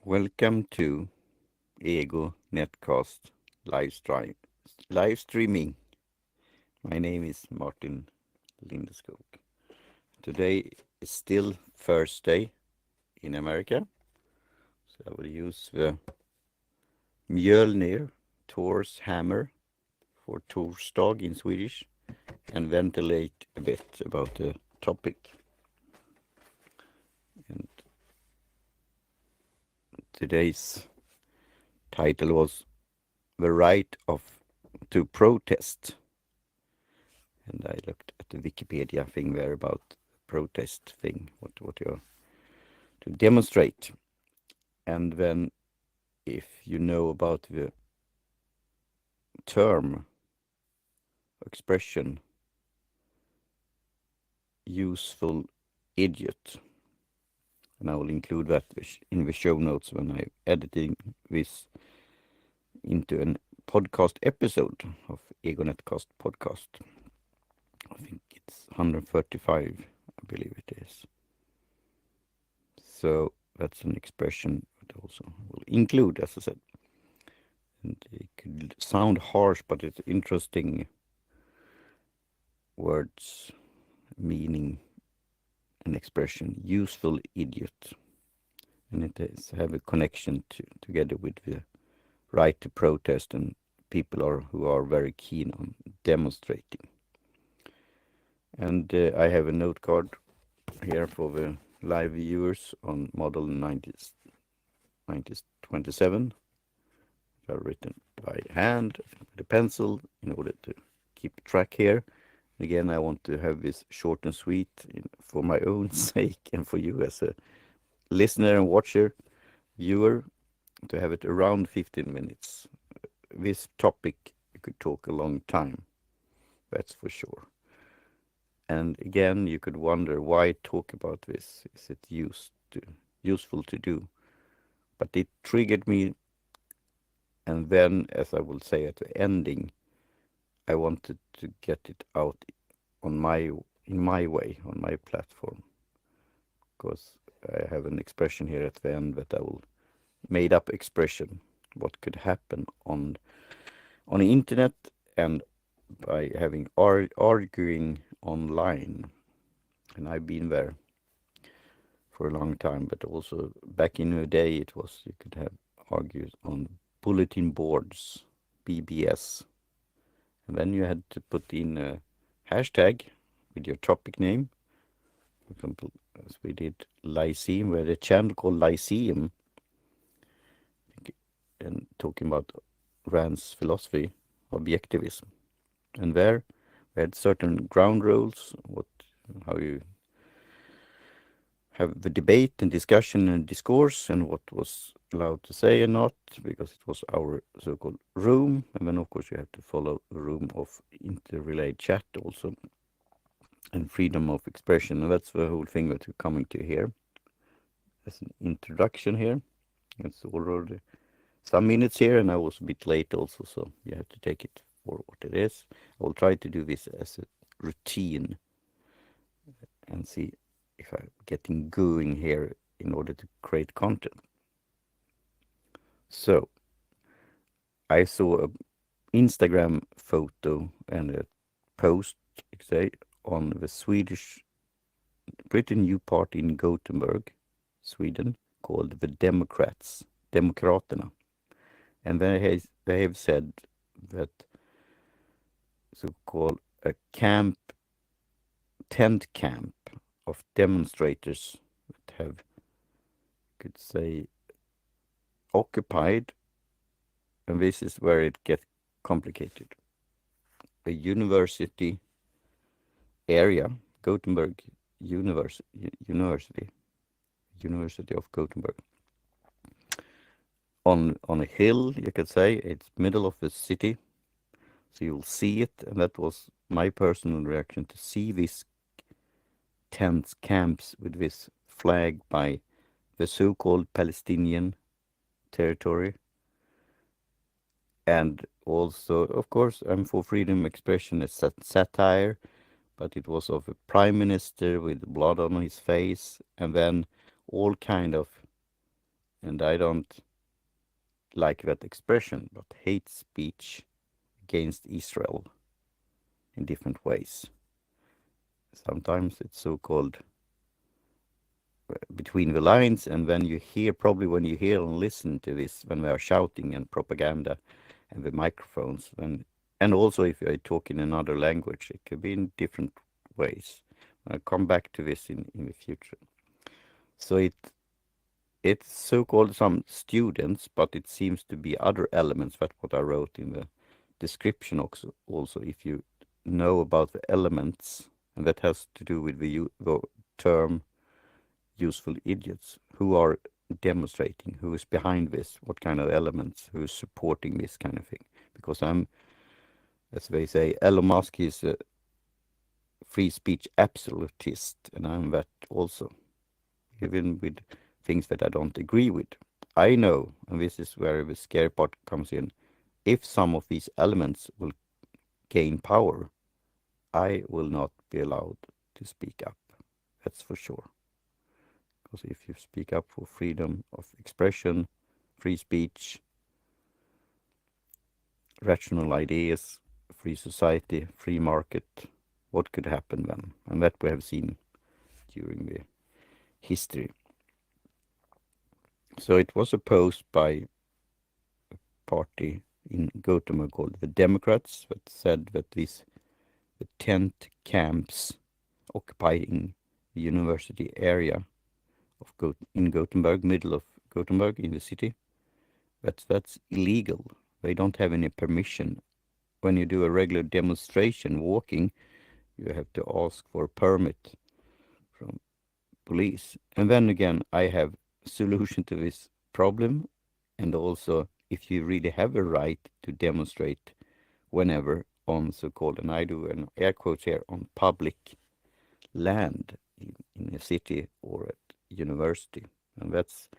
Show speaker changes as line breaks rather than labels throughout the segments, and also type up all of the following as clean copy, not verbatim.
Welcome to Ego Netcast live streaming. My name is Martin Lindeskog. Today is still Thursday in America, so I will use the Mjölnir Thor's hammer for torsdag in Swedish and ventilate a bit about the topic. And today's title was The Right to Protest. And I looked at the Wikipedia thing there about protest thing, what you're to demonstrate. And then if you know about the term, expression, useful idiot, and I will include that in the show notes when I'm editing this into a podcast episode of EgoNetcast podcast. I think it's 135, I believe it is. So that's an expression that also will include, as I said. And it could sound harsh, but it's interesting words, meaning, and expression. Useful idiot. And it has have a connection together with the right to protest and people who are very keen on demonstrating. And I have a note card here for the live viewers on model 9027. Are written by hand with a pencil in order to keep track here. Again, I want to have this short and sweet for my own sake and for you as a listener and watcher, viewer, to have it around 15 minutes. This topic you could talk a long time, that's for sure. And again, you could wonder why talk about this. Is it useful to do? But it triggered me, and then, as I will say at the ending, I wanted to get it out in my way, on my platform, because I have an expression here at the end that I will made up expression what could happen on the internet and by having arguing online, and I've been there for a long time. But also back in the day, it was you could have argued on bulletin boards, BBS. And then you had to put in a hashtag with your topic name. For example, as we did Lyceum, we had a channel called Lyceum, and talking about Rand's philosophy, objectivism. And there we had certain ground rules, how you have the debate and discussion and discourse, and what was allowed to say and not, because it was our so-called room. And then, of course, you have to follow the room of interrelayed chat also, and freedom of expression. And that's the whole thing that we're coming to here. As an introduction here, it's already some minutes here, and I was a bit late also, so you have to take it for what it is. I will try to do this as a routine and see if I'm getting going here in order to create content. So I saw an Instagram photo and a post, say, on the Swedish, pretty new party in Gothenburg, Sweden, called the Demokraterna. And they have said that so-called a tent camp of demonstrators that have, could say, occupied, and this is where it gets complicated, a university area, Gothenburg University of Gothenburg, on a hill, you could say. It's middle of the city, so you'll see it. And that was my personal reaction, to see these tent camps with this flag by the so-called Palestinian territory. And also, of course, I'm for freedom of expression as satire, but it was of a prime minister with blood on his face, and then all kind of and I don't like that expression, but hate speech against Israel in different ways. Sometimes it's so-called between the lines, and when you hear, probably when you hear and listen to this, when we are shouting and propaganda and the microphones, and also if I talk in another language, it could be in different ways. I'll come back to this in the future. So it's so-called some students, but it seems to be other elements. That's what I wrote in the description also, if you know about the elements, and that has to do with the term useful idiots, who are demonstrating, who is behind this, what kind of elements, who is supporting this kind of thing. Because I'm, as they say, Elon Musk is a free speech absolutist, and I'm that also, even with things that I don't agree with. I know, and this is where the scary part comes in, if some of these elements will gain power, I will not be allowed to speak up. That's for sure. Because if you speak up for freedom of expression, free speech, rational ideas, free society, free market, what could happen then? And that we have seen during the history. So it was opposed by a party in Gothenburg called the Democrats that said that these the tent camps occupying the university area of in Gothenburg, middle of Gothenburg in the city, that's illegal. They don't have any permission. When you do a regular demonstration walking, you have to ask for a permit from police. And then again, I have a solution to this problem. And also, if you really have a right to demonstrate whenever on so-called, and I do an air quotes here, on public land in a city or at university. And that's,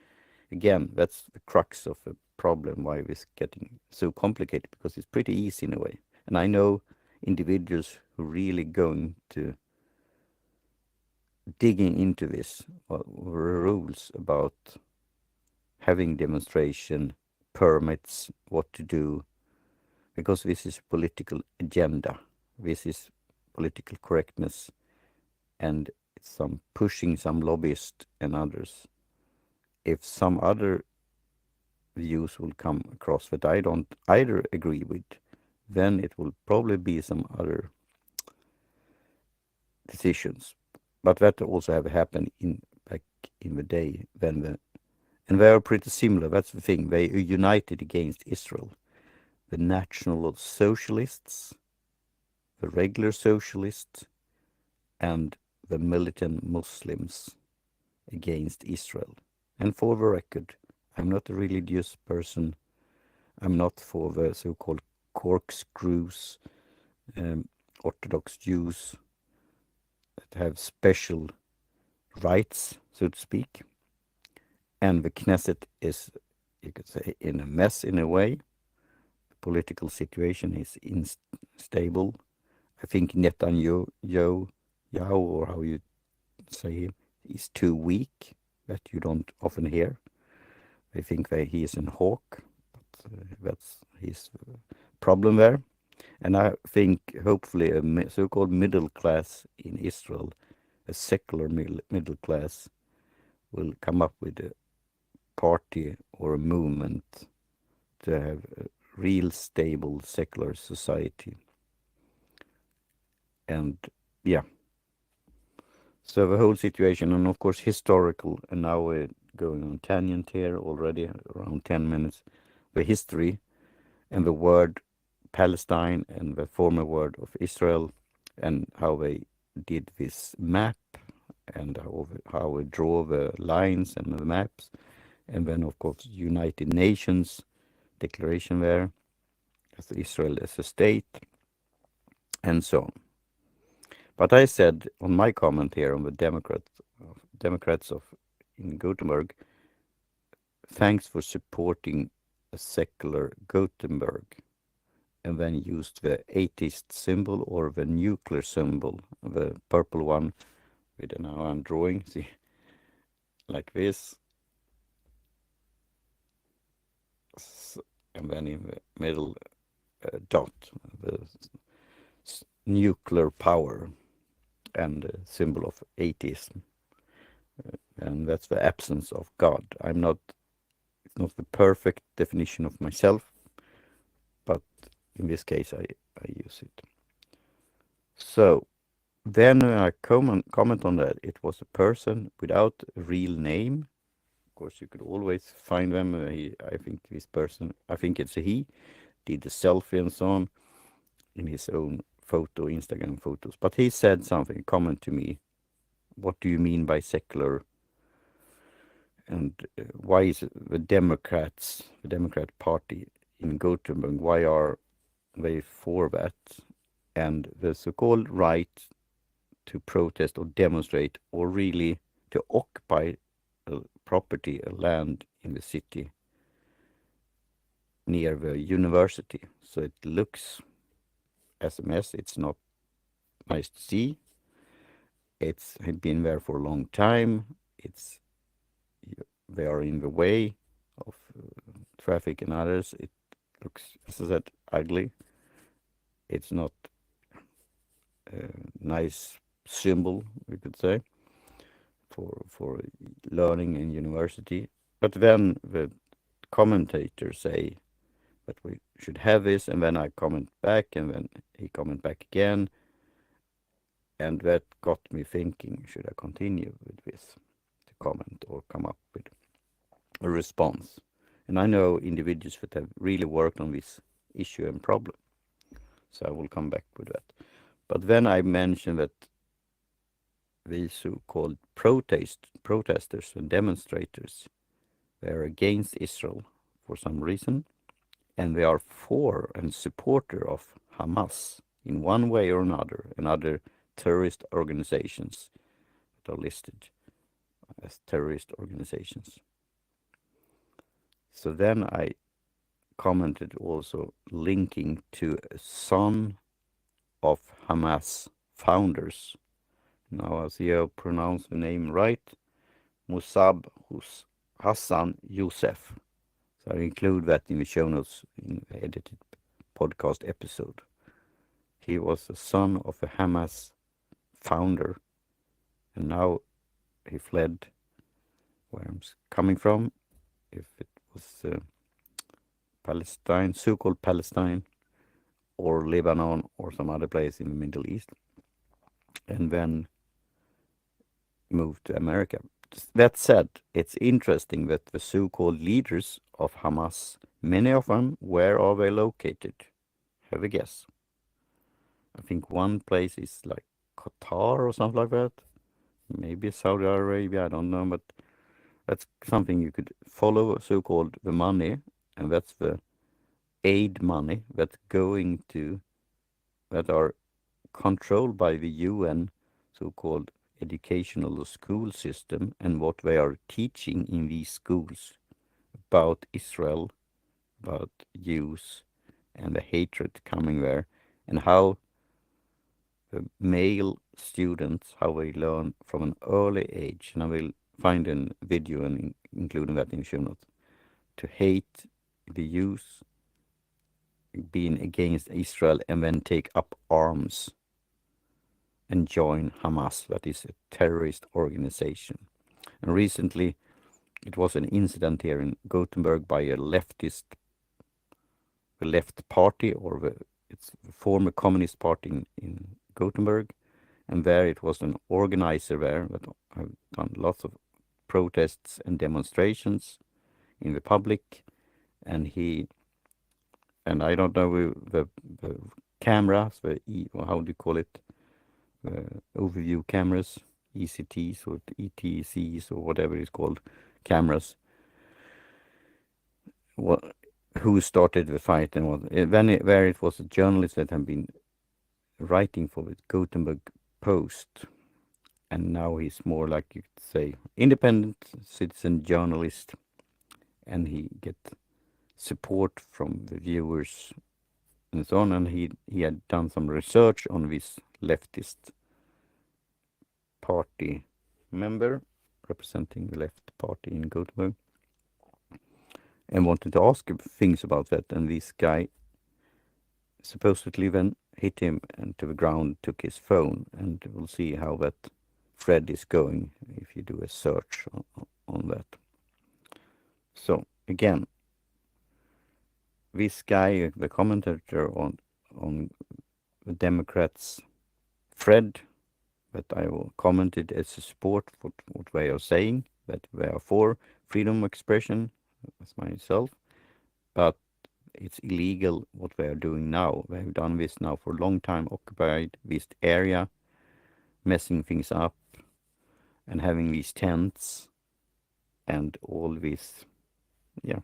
again, that's the crux of the problem, why it's getting so complicated, because it's pretty easy in a way. And I know individuals who really going to digging into this rules about having demonstration permits, what to do, because this is political agenda. This is political correctness, and it's some pushing some lobbyists and others. If some other views will come across that I don't either agree with, then it will probably be some other decisions. But that also have happened in back in the day when and they are pretty similar. That's the thing. They are united against Israel. The National Socialists, the regular socialists, and the militant Muslims against Israel. And for the record, I'm not a religious person. I'm not for the so-called corkscrews, Orthodox Jews that have special rights, so to speak. And the Knesset is, you could say, in a mess in a way. The political situation is unstable. I think Netanyahu, or how you say him, is too weak, that you don't often hear. They think that he is an hawk, but that's his problem there. And I think hopefully a so-called middle class in Israel, a secular middle class, will come up with a party or a movement to have a real stable secular society. And yeah, so the whole situation, and of course historical, and now we're going on tangent here already, around 10 minutes, the history and the word Palestine and the former word of Israel, and how they did this map, and how we draw the lines and the maps, and then of course United Nations declaration there, as Israel as a state, and so on. But I said on my comment here on the Democrats of in Gothenburg, thanks for supporting a secular Gothenburg, and then used the atheist symbol or the nuclear symbol, the purple one with now I'm drawing, see, like this. and then in the middle dot, the nuclear power and the symbol of atheism. And that's the absence of God. It's not the perfect definition of myself, but in this case I use it. So then I comment on that. It was a person without a real name. Of course, you could always find them. I think this person, I think it's a he, did the selfie and so on in his own Instagram photos. But he said something, comment to me. What do you mean by secular? And why is the Democrat Party in Gothenburg, why are they for that? And the so-called right to protest or demonstrate or really to occupy a property, a land in the city near the university. So it looks as a mess. It's not nice to see. It's been there for a long time. They are in the way of traffic and others. It looks, as I said, ugly. It's not a nice symbol, we could say, for learning in university. But then the commentators say that we should have this, and then I comment back, and then he comment back again, and that got me thinking: should I continue with this, to comment or come up with a response? And I know individuals that have really worked on this issue and problem, so I will come back with that. But then I mentioned that these so-called protesters and demonstrators, they are against Israel for some reason, and they are for and supporter of Hamas in one way or another, and other terrorist organizations that are listed as terrorist organizations. So then I commented also linking to a son of Hamas founders. Now I see I pronounce the name right. Musab Hassan Youssef. So I include that in the show notes in the edited podcast episode. He was the son of a Hamas founder, and now he fled where I'm coming from. If it was Palestine, so-called Palestine, or Lebanon, or some other place in the Middle East, and then moved to America. That said, it's interesting that the so-called leaders of Hamas, many of them, where are they located? Have a guess. I think one place is like Qatar or something like that. Maybe Saudi Arabia, I don't know, but that's something you could follow, so-called the money, and that's the aid money that's going to, that are controlled by the UN, so-called educational school system, and what they are teaching in these schools about Israel, about Jews, and the hatred coming there, and how the male students, how they learn from an early age, and I will find a video and including that in show notes, to hate the Jews, being against Israel, and then take up arms and join Hamas, that is a terrorist organization. And recently, it was an incident here in Gothenburg by a leftist, the left party, or it's the former communist party in Gothenburg, and there it was an organizer there that have done lots of protests and demonstrations in the public, and I don't know the cameras, how do you call it, overview cameras, ECTs or ETCs or whatever it's called, cameras. Who started the fight, and where it was a journalist that had been writing for the Gothenburg Post, and now he's more like, you could say, independent citizen journalist, and he get support from the viewers and so on, and he had done some research on this leftist party member representing the left party in Gothenburg, and wanted to ask him things about that. And this guy supposedly then hit him and to the ground, took his phone, and we'll see how that thread is going if you do a search on that. So again, this guy, the commentator on the Democrats' thread that I will commented as a support for what they are saying, that they are for freedom of expression, as myself, but it's illegal what they are doing now. They have done this now for a long time, occupied this area, messing things up, and having these tents and all these, yeah,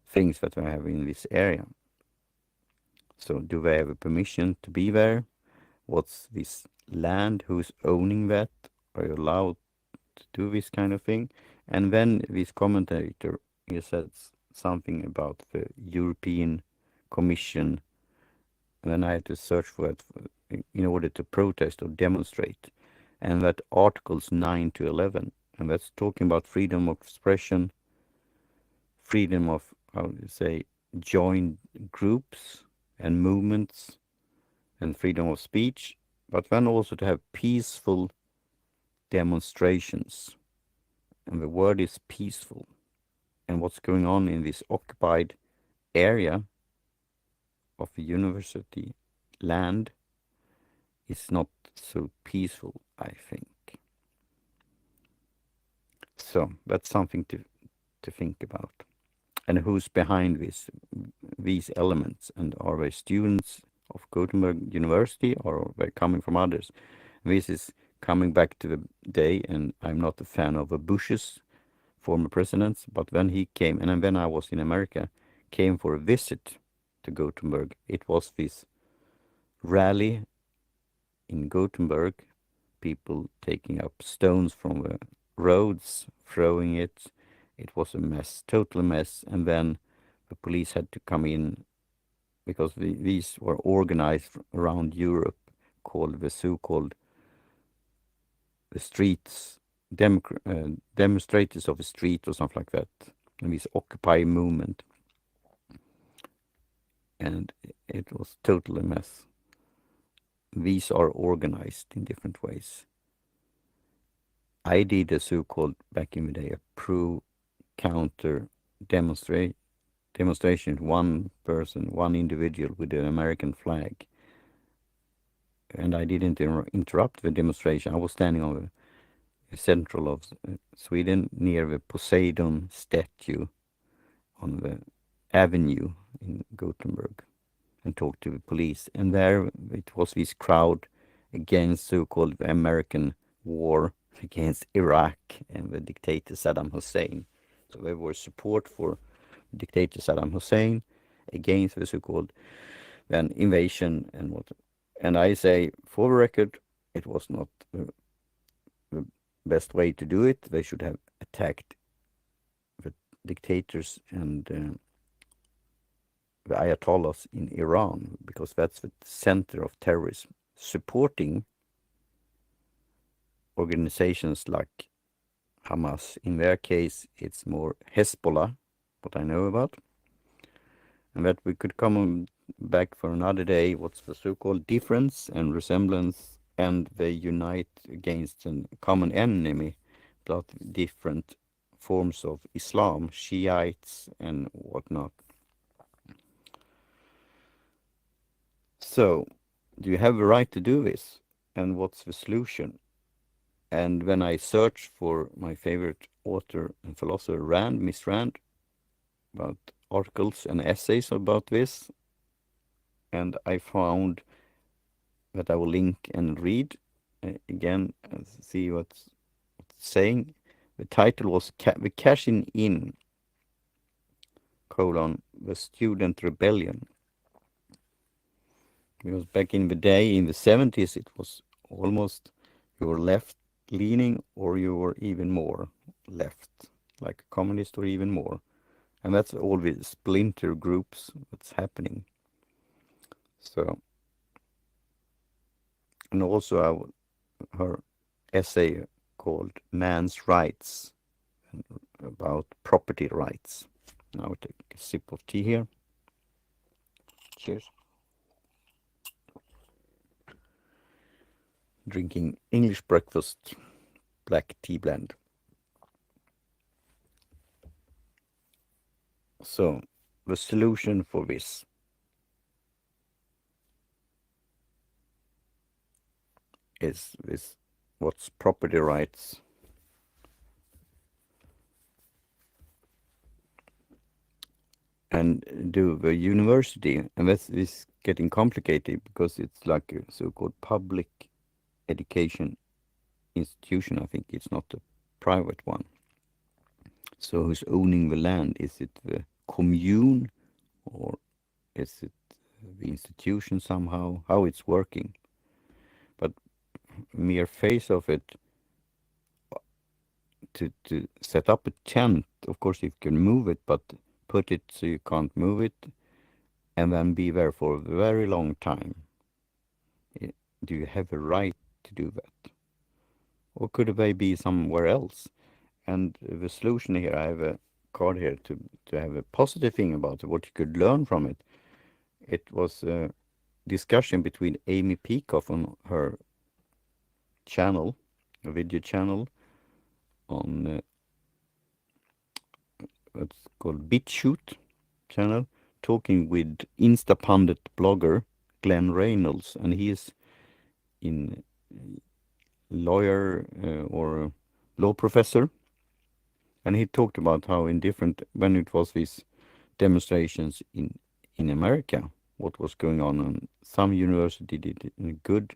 things that they have in this area. So do they have a permission to be there? What's this land? Who's owning that? Are you allowed to do this kind of thing? And then this commentator, he said something about the European Commission, and then I had to search for it in order to protest or demonstrate. And that Articles 9 to 11, and that's talking about freedom of expression, freedom of, how do you say, join groups and movements, and freedom of speech, but then also to have peaceful demonstrations. And the word is peaceful. And what's going on in this occupied area of the university land is not so peaceful, I think. So that's something to think about. And who's behind these elements? And are they students of Gothenburg University, or are they coming from others? This is coming back to the day, and I'm not a fan of Bush's former presidents, but when he came, and then I was in America, came for a visit to Gothenburg. It was this rally in Gothenburg, people taking up stones from the roads, throwing it. It was a mess, total mess. And then the police had to come in because these were organized around Europe, called the so-called the streets, demonstrators of the street or something like that, and this Occupy movement. And it was totally a mess. These are organized in different ways. I did a so-called, back in the day, a pro-counter demonstration, one person, one individual with an American flag. And I didn't interrupt the demonstration. I was standing on the central of Sweden near the Poseidon statue on the avenue in Gothenburg and talked to the police. And there it was this crowd against so-called American war against Iraq and the dictator Saddam Hussein. So there was support for dictator Saddam Hussein against the so-called invasion and what. And I say, for the record, it was not the best way to do it. They should have attacked the dictators and the Ayatollahs in Iran, because that's the center of terrorism. Supporting organizations like Hamas. In their case, it's more Hezbollah, what I know about. And that we could come back for another day, what's the so-called difference and resemblance, and they unite against a common enemy, but different forms of Islam, Shiites and whatnot. So, do you have the right to do this? And what's the solution? And when I searched for my favorite author and philosopher, Miss Rand, about articles and essays about this, and I found that I will link and read again and see what's saying. The title was The Cashing In, the Student Rebellion. Because back in the day, in the 70s, it was almost you were left leaning or you were even more left, like a communist or even more. And that's all the splinter groups that's happening. So, and also her essay called Man's Rights, about property rights. Now we take a sip of tea here. Cheers. Drinking English breakfast black tea blend. So the solution for this is this: what's property rights? And do the university, and this is getting complicated because it's like a so-called public education institution. I think it's not a private one. So who's owning the land? Is it the commune, or is it the institution somehow? How it's working? But mere face of it, to set up a tent, of course you can move it, but put it so you can't move it and then be there for a very long time. Do you have a right to do that? Or could they be somewhere else? And the solution here, I have a card here to have a positive thing about it, what you could learn from it. It was a discussion between Amy Peacock on her channel, a video channel on what's called BitChute channel, talking with Instapundit blogger Glenn Reynolds, and he is in lawyer or law professor, and he talked about how in different, when it was these demonstrations in America, what was going on, and some university did it in a good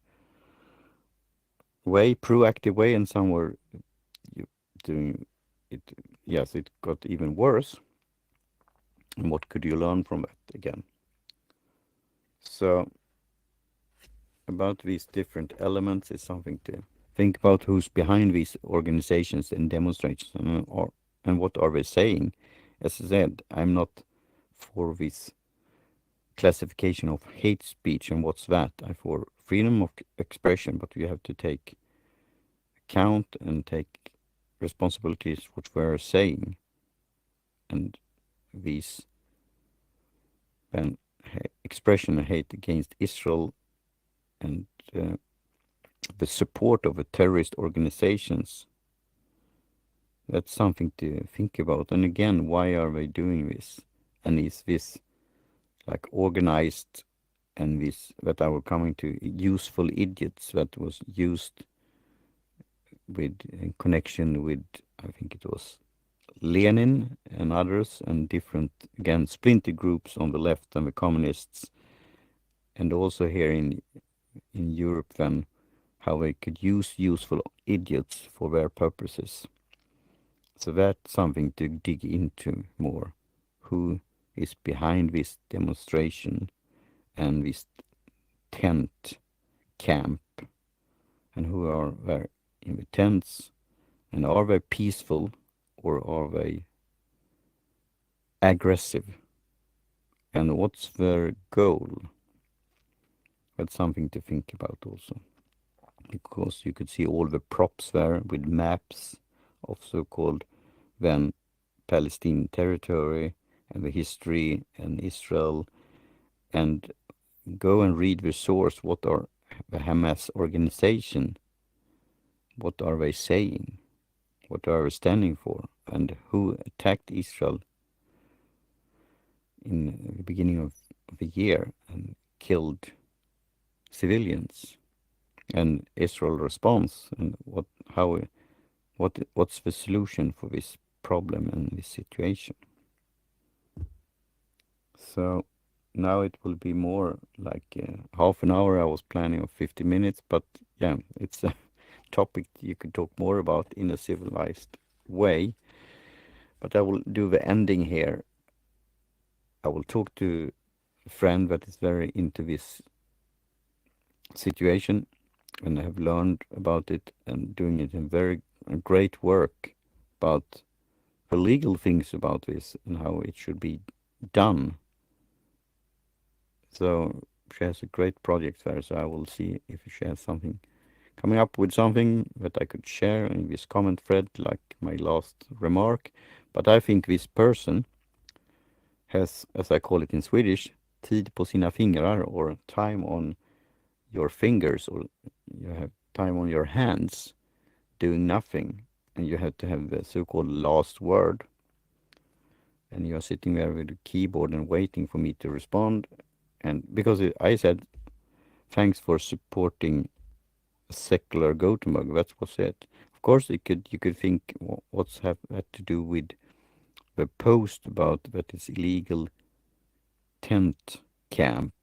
way, proactive way, and some were doing it, yes, it got even worse. And what could you learn from that again? So about these different elements is something to think about: who's behind these organizations and demonstrations, and what are they saying. As I said, I'm not for this classification of hate speech and what's that. I'm for freedom of expression, but we have to take account and take responsibilities what we're saying. And these then expression of hate against Israel and the support of the terrorist organizations, that's something to think about. And again, why are they doing this? And is this like organized, and this that I were coming to useful idiots that was used with in connection with, I think it was Lenin and others, and different, again, splinter groups on the left and the communists, and also here in Europe then, how they could use useful idiots for their purposes. So that's something to dig into more. Who is behind this demonstration and this tent camp, and who are there in the tents, and are they peaceful or are they aggressive, and what's their goal? That's something to think about also, because you could see all the props there with maps of so-called then Palestinian territory and the history and Israel, and go and read the source. What are the Hamas organization? What are they saying? What are they standing for? And who attacked Israel in the beginning of the year and killed civilians? And Israel response, and what's the solution for this problem and this situation? So now it will be more like half an hour. I was planning of 50 minutes, but yeah, it's a topic you could talk more about in a civilized way. But I will do the ending here. I will talk to a friend that is very into this situation and have learned about it and doing it in very great work about the legal things about this and how it should be done. So she has a great project there, so I will see if she has something coming up with something that I could share in this comment thread, like my last remark. But I think this person has, as I call it in Swedish, tid på sina fingrar, or time on your fingers, or you have time on your hands doing nothing, and you have to have the so-called last word. And you're sitting there with the keyboard and waiting for me to respond. And because I said, thanks for supporting secular Gothenburg, that's what's it. Of course, you could think what's had to do with the post about that it's illegal tent camp.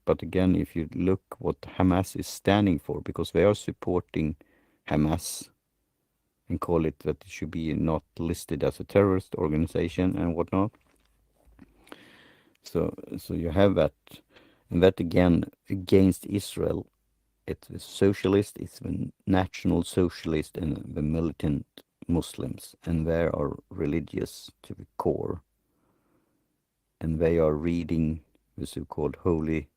But again, if you look what Hamas is standing for, because they are supporting Hamas and call it that it should be not listed as a terrorist organization and whatnot. So you have that, and that again against Israel. It's the socialist, it's the national socialist, and the militant Muslims, and they are religious to the core, and they are reading the so-called holy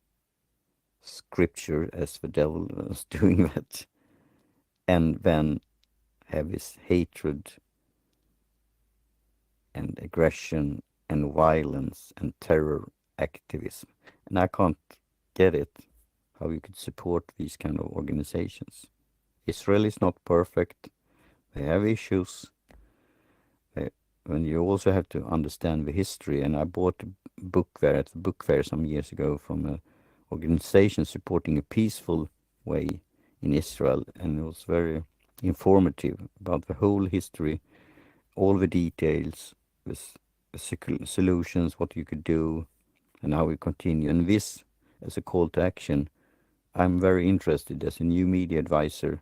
scripture as the devil was doing that, and then have this hatred and aggression and violence and terror activism. And I can't get it, how you could support these kind of organizations. Israel is not perfect. They have issues. And you also have to understand the history. And I bought a book there at the book fair some years ago from an organization supporting a peaceful way in Israel. And it was very informative about the whole history, all the details, the solutions, what you could do, and how we continue. And this, as a call to action, I'm very interested as a new media advisor,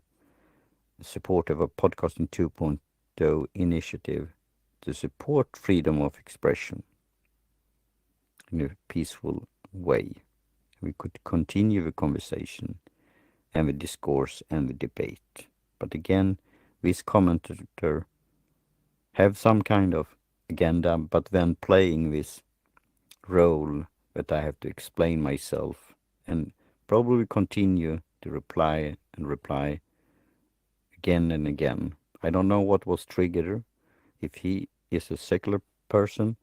supporter of a Podcasting 2.0 initiative to support freedom of expression in a peaceful way. We could continue the conversation and the discourse and the debate. But again, this commentator have some kind of agenda, but then playing this role that I have to explain myself and probably continue to reply and reply again and again. I don't know what was triggered, if he is a secular person,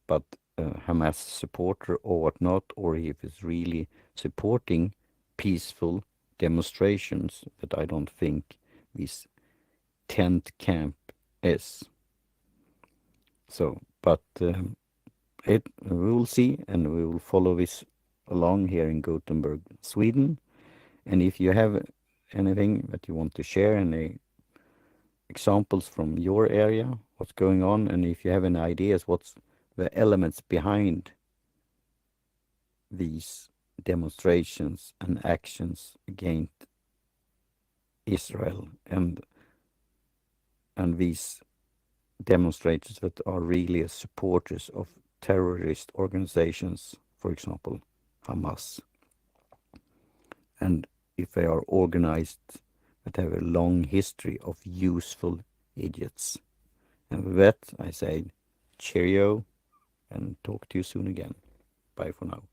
but Hamas supporter or whatnot, or if he's really supporting peaceful demonstrations that I don't think this tent camp is. So, but we will see, and we will follow this along here in Gothenburg, Sweden. And if you have anything that you want to share, any examples from your area, what's going on, and if you have any ideas, what's the elements behind these demonstrations and actions against Israel, and these demonstrators that are really supporters of terrorist organizations, for example, Hamas, and if they are organized that have a long history of useful idiots. And with that, I say cheerio and talk to you soon again. Bye for now.